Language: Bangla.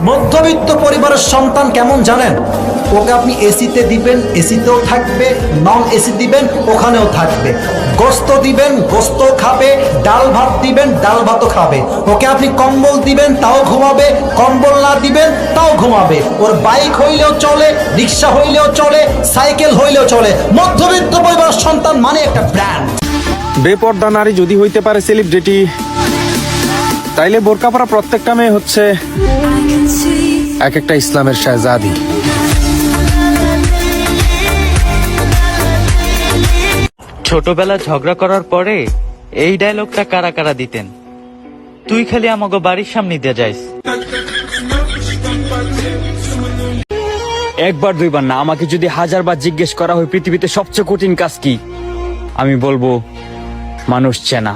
মধ্যবিত্ত পরিবারের সন্তান কেমন জানেন? ওকে আপনি এসিতে দিবেন, এসিতেও থাকবে, নন এসি দিবেন, ওখানেও থাকবে। গোস্ত দিবেন, গোস্ত খাবে, ডাল ভাত দিবেন, ডাল ভাতও খাবে। ওকে আপনি কম্বল দিবেন, তাও ঘুমাবে, কম্বল না দিবেন তাও ঘুমাবে। ওর বাইক হইলেও চলে, রিক্সা হইলেও চলে, সাইকেল হইলেও চলে। মধ্যবিত্ত পরিবারের সন্তান মানে একটা ব্র্যান্ড। বেপর্দা নারী যদি হইতে পারে সেলিব্রিটি, তাইলে বোরকা পরা প্রত্যেকটা মেয়ে হচ্ছে এক একটা ইসলামের শাহজাদি। ছোটবেলা ঝগড়া করার পরে এই ডায়লগটা কারা কারা দিতেন? তুই খালি আমাকে বাড়ির সামনে দিয়ে যাইস। একবার দুইবার না, আমাকে যদি 1000 বার জিজ্ঞেস করা হয় পৃথিবীতে সবচেয়ে কঠিন কাজ কি, আমি বলবো মানুষ চেনা।